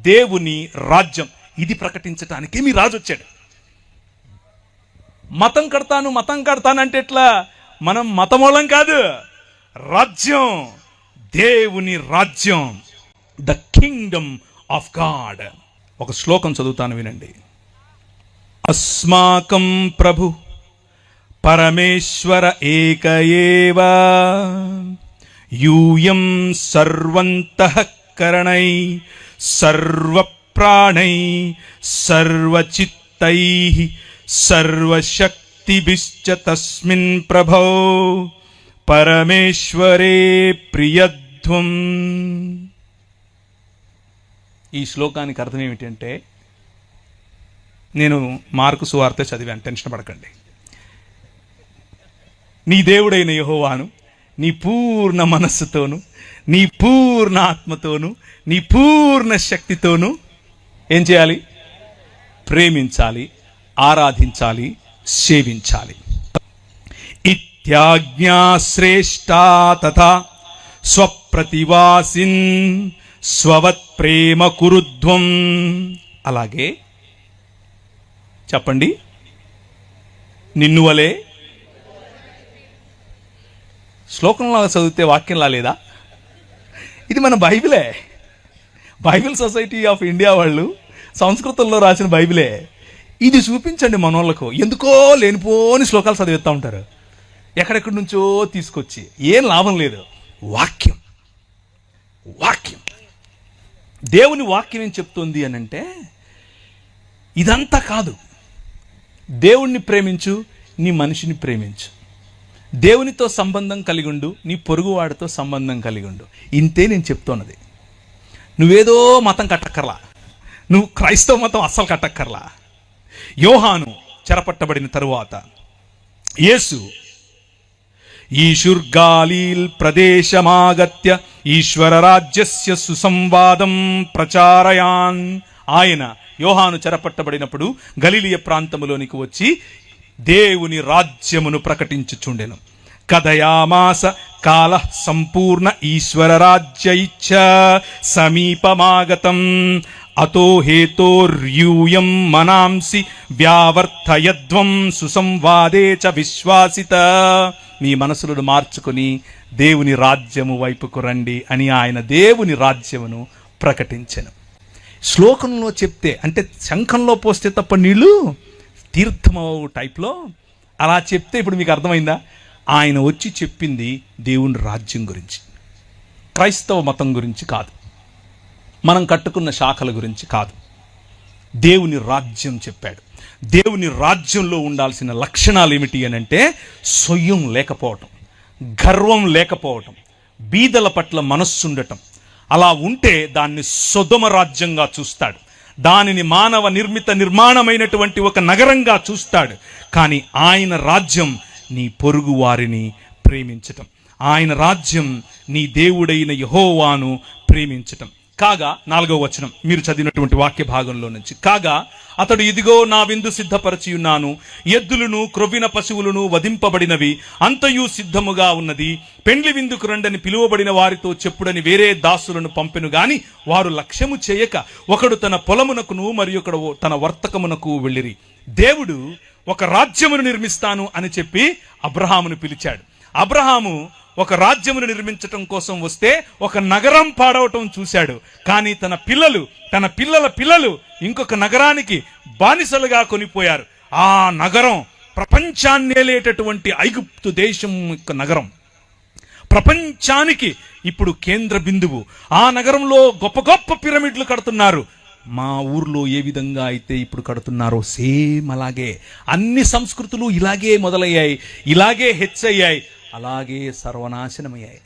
దేవుని రాజ్యం. ఇది ప్రకటించటానికి మీ రాజు వచ్చాడు. మతం కడతాను అంటే ఎట్లా? మనం మతమూలం కాదు, రాజ్యం, దేవుని రాజ్యం, ద కింగ్డమ్ ఆఫ్ గాడ్. ఒక శ్లోకం చదువుతాను, వినండి. అస్మాకం ప్రభు పరమేశ్వర ఏక ఏవ యూయం సర్వంతః కరణై సర్వప్రాణై సర్వచిత్తై సర్వశక్తిభిశ్చ తస్మిన్ ప్రభో పరమేశ్వరే ప్రియధ్వం. ఈ శ్లోకానికి అర్థం ఏమిటంటే, నేను మార్కు సువార్త చదివాను, టెన్షన్ పడకండి. నీ దేవుడైన యెహోవాను నీ పూర్ణ మనస్సుతోను, నీ పూర్ణ ఆత్మతోను, నీ పూర్ణ శక్తితోను ఏం చేయాలి? ప్రేమించాలి, ఆరాధించాలి, సేవించాలి. ఇత్యాజ్ఞా శ్రేష్టా తథా స్వప్రతివాసిన్ స్వవత్ ప్రేమ కురుధ్వం. అలాగే చెప్పండి, నిన్ను వలే. శ్లోకంలో చదివితే వాక్యంలా లేదా? ఇది మన బైబిలే. బైబిల్ సొసైటీ ఆఫ్ ఇండియా వాళ్ళు సంస్కృతంలో రాసిన బైబిలే. ఇది చూపించండి మనోళ్ళకు. ఎందుకో లేనిపోని శ్లోకాలు చదివిస్తూ ఉంటారు, ఎక్కడెక్కడి నుంచో తీసుకొచ్చి. ఏం లాభం లేదు. వాక్యం, వాక్యం, దేవుని వాక్యం ఏం చెప్తుంది అని అంటే, ఇదంతా కాదు. దేవుణ్ణి ప్రేమించు, నీ మనిషిని ప్రేమించు, దేవునితో సంబంధం కలిగి ఉండు, నీ పొరుగువాడితో సంబంధం కలిగి ఉండు. ఇంతే నేను చెప్తున్నది. నువ్వేదో మతం కట్టక్కర్లా, నువ్వు క్రైస్తవ మతం అస్సలు కట్టక్కర్లా. యోహాను చెరపట్టబడిన తరువాత యేసు ఈశుర్గాలీల్ ప్రదేశమాగత్య ఈశ్వర రాజ్యస్య సుసంవాదం ప్రచారయాన్. ఆయన యోహాను చెరపట్టబడినప్పుడు గలిలియ ప్రాంతములోనికి వచ్చి దేవుని రాజ్యమును ప్రకటించుచుండెను. కథయామాస కాల సంపూర్ణ ఈశ్వర రాజ్యైచ్చ సమీపమాగతం అతో హేతోర్యూయం మనాంసి వ్యావర్తయధ్వం సుసంవాదే చ విశ్వాసిత. మీ మనసులను మార్చుకొని దేవుని రాజ్యము వైపుకు రండి అని ఆయన దేవుని రాజ్యమును ప్రకటించెను. శ్లోకంలో చెప్తే, అంటే శంఖంలో పోస్తే తప్ప నీళ్ళు తీర్థమవు టైప్లో అలా చెప్తే ఇప్పుడు మీకు అర్థమైందా? ఆయన వచ్చి చెప్పింది దేవుని రాజ్యం గురించి, క్రైస్తవ మతం గురించి కాదు, మనం కట్టుకున్న శాఖల గురించి కాదు. దేవుని రాజ్యం చెప్పాడు. దేవుని రాజ్యంలో ఉండాల్సిన లక్షణాలు ఏమిటి అని అంటే, సొయ్యం లేకపోవటం, గర్వం లేకపోవటం, బీదల పట్ల మనస్సుండటం. అలా ఉంటే దాన్ని సొదొమ రాజ్యంగా చూస్తాడు, దానిని మానవ నిర్మాణమైనటువంటి ఒక నగరంగా చూస్తాడు. కానీ ఆయన రాజ్యం నీ పొరుగు వారిని ప్రేమించటం, ఆయన రాజ్యం నీ దేవుడైన యెహోవాను ప్రేమించటం. కాగా 4వ వచనం మీరు చదివినటువంటి వాక్య భాగంలో నుంచి, కాగా అతడు ఇదిగో నా విందు సిద్ధపరచి ఉన్నాను, ఎద్దులను క్రొవ్విన పశువులను వధింపబడినవి, అంతయు సిద్ధముగా ఉన్నది, పెండ్లి విందుకు రండని పిలువబడిన వారితో చెప్పుడని వేరే దాసులను పంపెను గాని వారు లక్ష్యము చేయక ఒకడు తన పొలమునకును మరి ఒకడు తన వర్తకమునకు వెళ్ళిరి. దేవుడు ఒక రాజ్యమును నిర్మిస్తాను అని చెప్పి అబ్రహామును పిలిచాడు. అబ్రహాము ఒక రాజ్యమును నిర్మించటం కోసం వస్తే ఒక నగరం పాడవటం చూశాడు. కానీ తన పిల్లల పిల్లలు ఇంకొక నగరానికి బానిసలుగా కొనిపోయారు. ఆ నగరం ప్రపంచాన్నేలేటటువంటి ఐగుప్తు దేశం యొక్క నగరం, ప్రపంచానికి ఇప్పుడు కేంద్ర బిందువు. ఆ నగరంలో గొప్ప గొప్ప పిరమిడ్లు కడుతున్నారు. మా ఊర్లో ఏ విధంగా అయితే ఇప్పుడు కడుతున్నారో సేమ్ అలాగే అన్ని సంస్కృతులు ఇలాగే మొదలయ్యాయి, ఇలాగే హెచ్చయ్యాయి, అలాగే సర్వనాశనమయ్యాయి.